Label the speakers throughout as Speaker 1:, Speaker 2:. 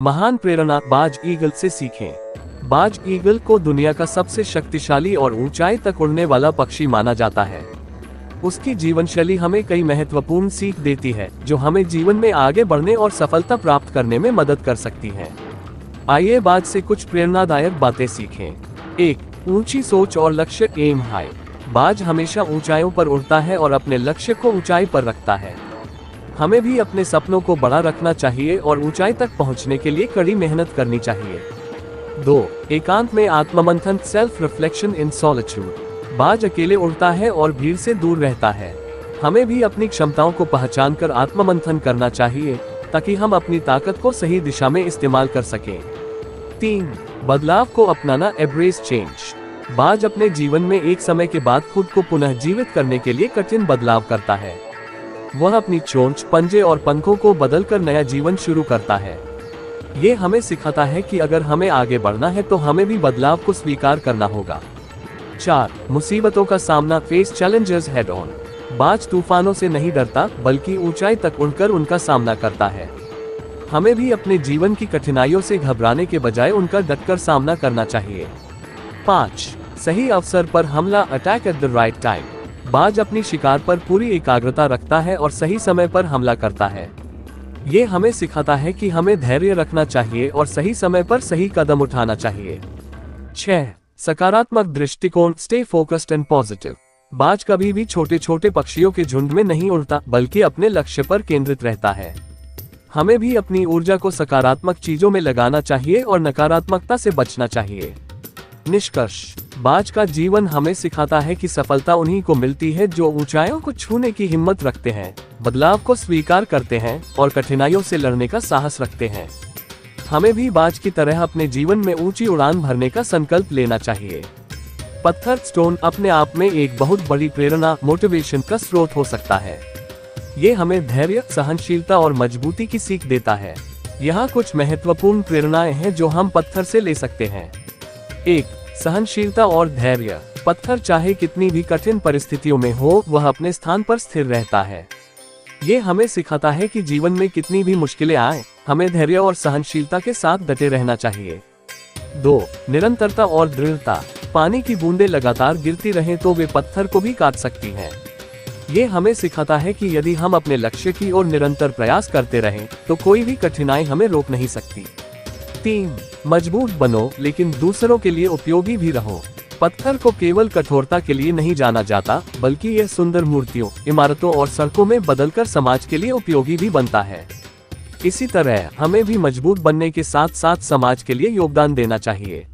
Speaker 1: महान प्रेरणा बाज ईगल से सीखें। बाज ईगल को दुनिया का सबसे शक्तिशाली और ऊंचाई तक उड़ने वाला पक्षी माना जाता है। उसकी जीवन शैली हमें कई महत्वपूर्ण सीख देती है जो हमें जीवन में आगे बढ़ने और सफलता प्राप्त करने में मदद कर सकती हैं। आइए बाज से कुछ प्रेरणादायक बातें सीखें। 1. ऊंची सोच और लक्ष्य एम हाई। बाज हमेशा ऊंचाइयों पर उड़ता है और अपने लक्ष्य को ऊंचाई पर रखता है। हमें भी अपने सपनों को बड़ा रखना चाहिए और ऊंचाई तक पहुंचने के लिए कड़ी मेहनत करनी चाहिए। 2. एकांत में आत्ममंथन सेल्फ रिफ्लेक्शन इन सॉलिट्यूड। बाज अकेले उड़ता है और भीड़ से दूर रहता है। हमें भी अपनी क्षमताओं को पहचानकर आत्ममंथन करना चाहिए ताकि हम अपनी ताकत को सही दिशा में इस्तेमाल कर सकें। 3. बदलाव को अपनाना एम्ब्रेस चेंज। बाज अपने जीवन में एक समय के बाद खुद को पुनः जीवित करने के लिए कठिन बदलाव करता है। वह अपनी चोंच, पंजे और पंखों को बदलकर नया जीवन शुरू करता है। ये हमें सिखाता है कि अगर हमें आगे बढ़ना है तो हमें भी बदलाव को स्वीकार करना होगा। 4. मुसीबतों का सामना फेस चैलेंजेस हेड ऑन। बाज तूफानों से नहीं डरता बल्कि ऊंचाई तक उड़कर उनका सामना करता है। हमें भी अपने जीवन की कठिनाइयों से घबराने के बजाय उनका डटकर सामना करना चाहिए। 5. सही अवसर पर हमला attack at the right time. बाज अपनी शिकार पर पूरी एकाग्रता रखता है और सही समय पर हमला करता है। ये हमें सिखाता है कि हमें धैर्य रखना चाहिए और सही समय पर सही कदम उठाना चाहिए। 6. सकारात्मक दृष्टिकोण स्टे फोकस्ड एंड पॉजिटिव। बाज कभी भी छोटे छोटे पक्षियों के झुंड में नहीं उड़ता बल्कि अपने लक्ष्य पर केंद्रित रहता है। हमें भी अपनी ऊर्जा को सकारात्मक चीजों में लगाना चाहिए और नकारात्मकता से बचना चाहिए। निष्कर्ष, बाज का जीवन हमें सिखाता है कि सफलता उन्हीं को मिलती है जो ऊंचाइयों को छूने की हिम्मत रखते हैं, बदलाव को स्वीकार करते हैं और कठिनाइयों से लड़ने का साहस रखते हैं। हमें भी बाज की तरह अपने जीवन में ऊंची उड़ान भरने का संकल्प लेना चाहिए। पत्थर स्टोन अपने आप में एक बहुत बड़ी प्रेरणा मोटिवेशन का स्रोत हो सकता है। ये हमें धैर्य, सहनशीलता और मजबूती की सीख देता है। यहाँ कुछ महत्वपूर्ण प्रेरणाएं हैं जो हम पत्थर से ले सकते हैं। 1. सहनशीलता और धैर्य। पत्थर चाहे कितनी भी कठिन परिस्थितियों में हो, वह अपने स्थान पर स्थिर रहता है। ये हमें सिखाता है कि जीवन में कितनी भी मुश्किलें आए, हमें धैर्य और सहनशीलता के साथ डटे रहना चाहिए। 2. निरंतरता और दृढ़ता। पानी की बूंदें लगातार गिरती रहें तो वे पत्थर को भी काट सकती हैं। ये हमें सिखाता है कि यदि हम अपने लक्ष्य की ओर निरंतर प्रयास करते रहें तो कोई भी कठिनाई हमें रोक नहीं सकती। 3. मजबूत बनो लेकिन दूसरों के लिए उपयोगी भी रहो। पत्थर को केवल कठोरता के लिए नहीं जाना जाता बल्कि यह सुंदर मूर्तियों, इमारतों और सड़कों में बदलकर समाज के लिए उपयोगी भी बनता है। इसी तरह हमें भी मजबूत बनने के साथ साथ समाज के लिए योगदान देना चाहिए।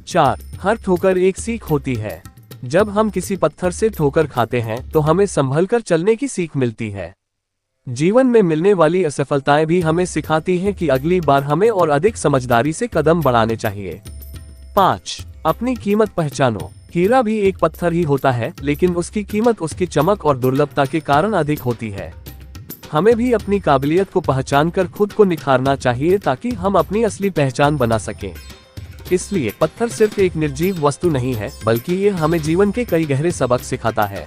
Speaker 1: 4. हर ठोकर एक सीख होती है। जब हम किसी पत्थर से ठोकर खाते हैं तो हमें संभलकर चलने की सीख मिलती है। जीवन में मिलने वाली असफलताएं भी हमें सिखाती हैं कि अगली बार हमें और अधिक समझदारी से कदम बढ़ाने चाहिए। 5. अपनी कीमत पहचानो। हीरा भी एक पत्थर ही होता है लेकिन उसकी कीमत उसकी चमक और दुर्लभता के कारण अधिक होती है। हमें भी अपनी काबिलियत को पहचानकर खुद को निखारना चाहिए ताकि हम अपनी असली पहचान बना सकें। इसलिए पत्थर सिर्फ एक निर्जीव वस्तु नहीं है बल्कि ये हमें जीवन के कई गहरे सबक सिखाता है।